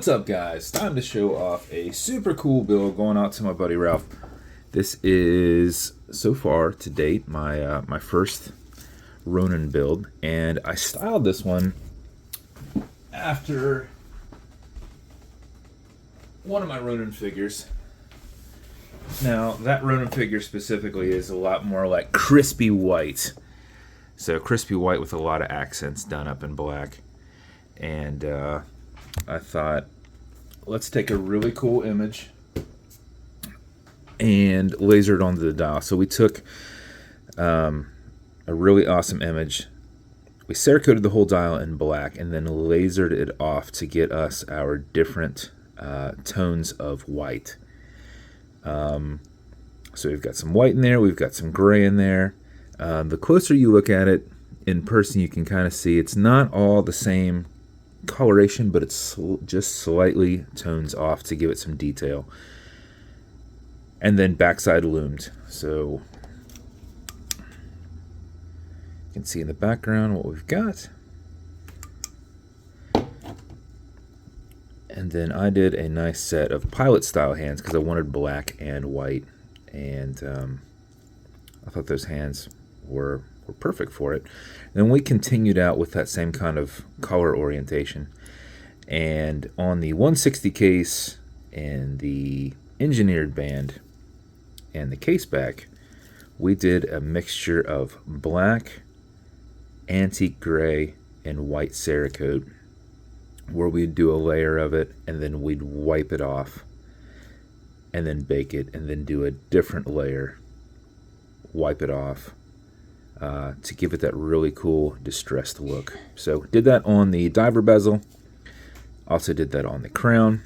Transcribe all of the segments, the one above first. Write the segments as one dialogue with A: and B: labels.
A: What's up, guys? Time to show off a super cool build going out to my buddy Ralph. This is, so far to date, my first Ronin build, and I styled this one after one of my Ronin figures. Now, that Ronin figure specifically is a lot more like crispy white. So crispy white with a lot of accents done up in black. And I thought, let's take a really cool image and laser it onto the dial. So we took a really awesome image. We cerakoted the whole dial in black and then lasered it off to get us our different tones of white. So we've got some white in there, we've got some gray in there. The closer you look at it in person, you can kind of see it's not all the same coloration, but it's just slightly tones off to give it some detail. And then backside loomed. So you can see in the background what we've got. And then I did a nice set of pilot style hands because I wanted black and white. And I thought those hands were perfect for it. Then we continued out with that same kind of color orientation. And on the 160 case and the engineered band and the caseback, we did a mixture of black, antique gray, and white cerakote, where we'd do a layer of it and then we'd wipe it off and then bake it and then do a different layer, wipe it off, to give it that really cool distressed look. So did that on the diver bezel, also did that on the crown,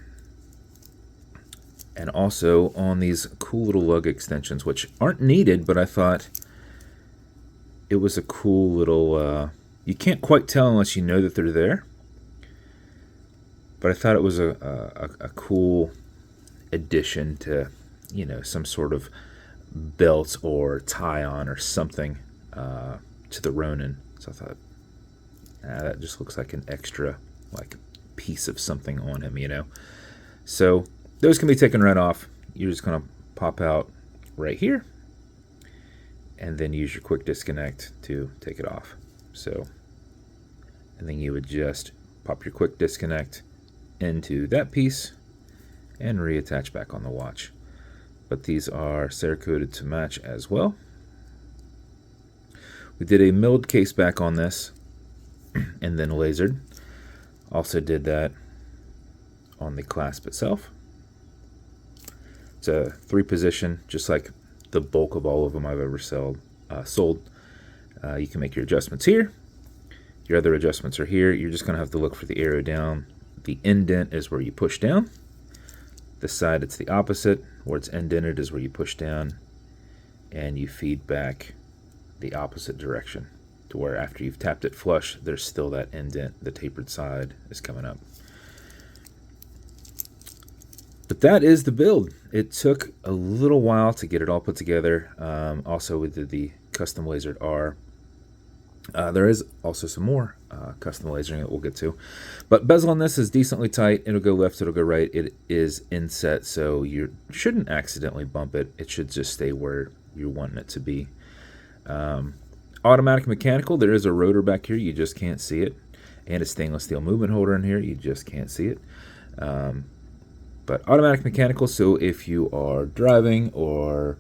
A: and also on these cool little lug extensions, which aren't needed, but I thought it was a cool little, you can't quite tell unless you know that they're there, but I thought it was a cool addition to, you know, some sort of belt or tie-on or something to the Ronin. So I thought, that just looks like an extra like piece of something on him, you know. So those can be taken right off. You're just going to pop out right here and then use your quick disconnect to take it off. So, and then you would just pop your quick disconnect into that piece and reattach back on the watch. But these are cerakoted to match as well. We did a milled case back on this and then lasered. Also did that on the clasp itself. It's a 3-position, just like the bulk of all of them I've ever sold. You can make your adjustments here. Your other adjustments are here. You're just going to have to look for the arrow down. The indent is where you push down. This side, it's the opposite. Where it's indented is where you push down and you feed back the opposite direction to where after you've tapped it flush, there's still that indent. The tapered side is coming up. But that is the build. It took a little while to get it all put together. Also, we did the custom lasered R. There is also some more custom lasering that we'll get to. But bezel on this is decently tight. It'll go left, it'll go right. It is inset, so you shouldn't accidentally bump it. It should just stay where you're wanting it to be. Automatic mechanical, there is a rotor back here. You just can't see it. And a stainless steel movement holder in here. You just can't see it. But automatic mechanical, so if you are driving or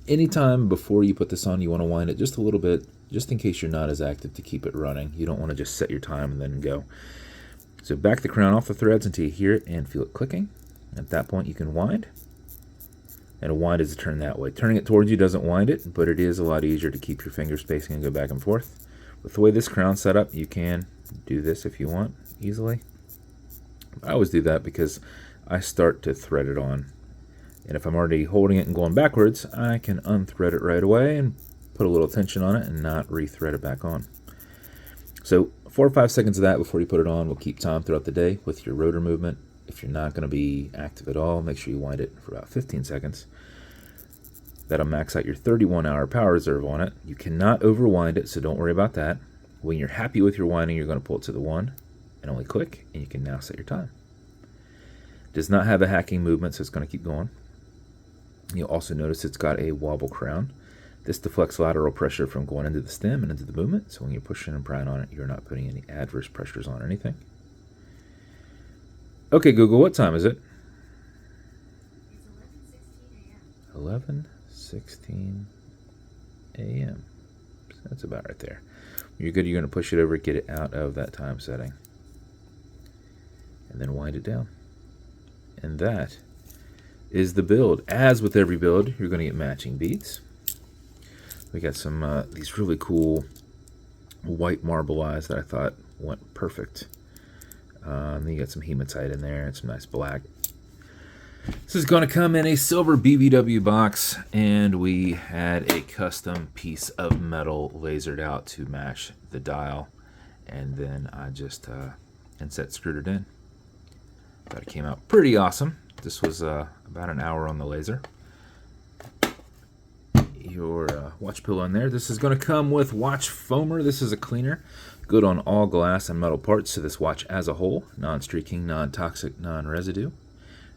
A: anytime before you put this on, you want to wind it just a little bit, just in case you're not as active to keep it running. You don't want to just set your time and then go. So back the crown off the threads until you hear it and feel it clicking. At that point, you can wind. And a wind is to turn that way. Turning it towards you doesn't wind it, but it is a lot easier to keep your finger spacing and go back and forth. With the way this crown's set up, you can do this if you want easily. I always do that because I start to thread it on. And if I'm already holding it and going backwards, I can unthread it right away and put a little tension on it and not rethread it back on. So 4 or 5 seconds of that before you put it on will keep time throughout the day with your rotor movement. If you're not going to be active at all, make sure you wind it for about 15 seconds. That'll max out your 31-hour power reserve on it. You cannot overwind it, so don't worry about that. When you're happy with your winding, you're going to pull it to the 1. And and only click, and you can now set your time. Does not have a hacking movement, so it's going to keep going. You'll also notice it's got a wobble crown. This deflects lateral pressure from going into the stem and into the movement, so when you're pushing and prying on it, you're not putting any adverse pressures on anything. Okay, Google, what time is it?
B: It's
A: 11:16 a.m. So that's about right there. When you're good, you're going to push it over, get it out of that time setting, and then wind it down. And that is the build. As with every build, you're going to get matching beads. We got some these really cool white marble eyes that I thought went perfect. Then you got some hematite in there and some nice black. This is going to come in a silver BBW box, and we had a custom piece of metal lasered out to match the dial, and then I just handset screwed it in. Thought it came out pretty awesome. This was about an hour on the laser. Your watch pillow in there. This is going to come with watch foamer. This is a cleaner, good on all glass and metal parts, so this watch as a whole, non-streaking, non-toxic, non-residue,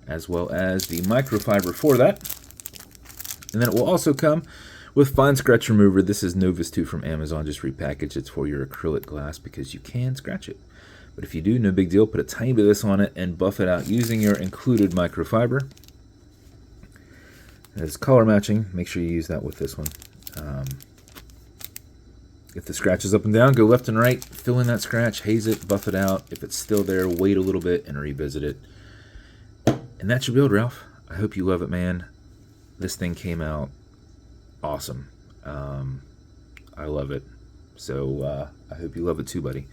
A: as well as the microfiber for that. And then it will also come with fine scratch remover. This is Novus 2 from Amazon, just repackaged. It's for your acrylic glass because you can scratch it. But if you do, no big deal. Put a tiny bit of this on it and buff it out using your included microfiber. It's color matching. Make sure you use that with this one. If the scratch is up and down, go left and right. Fill in that scratch, haze it, buff it out. If it's still there, wait a little bit and revisit it. And that's your build, Ralph. I hope you love it, man. This thing came out awesome. I love it. So I hope you love it too, buddy.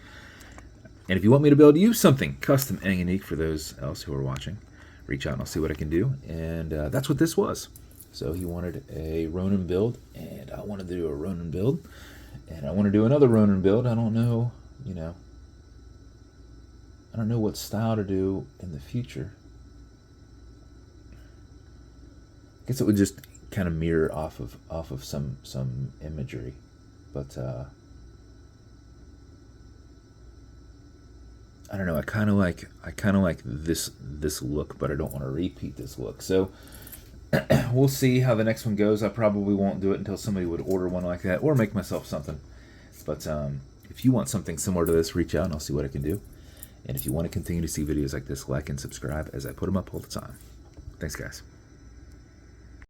A: And if you want me to build you something custom and unique for those else who are watching, reach out and I'll see what I can do. And that's what this was. So he wanted a Ronin build, and I wanted to do a Ronin build, and I want to do another Ronin build. I don't know, I don't know what style to do in the future. I guess it would just kind of mirror off of some imagery, but I don't know. I kind of like this look, but I don't want to repeat this look. So we'll see how the next one goes. I probably won't do it until somebody would order one like that or make myself something. But if you want something similar to this, reach out and I'll see what I can do. And if you want to continue to see videos like this, like and subscribe as I put them up all the time. Thanks, guys.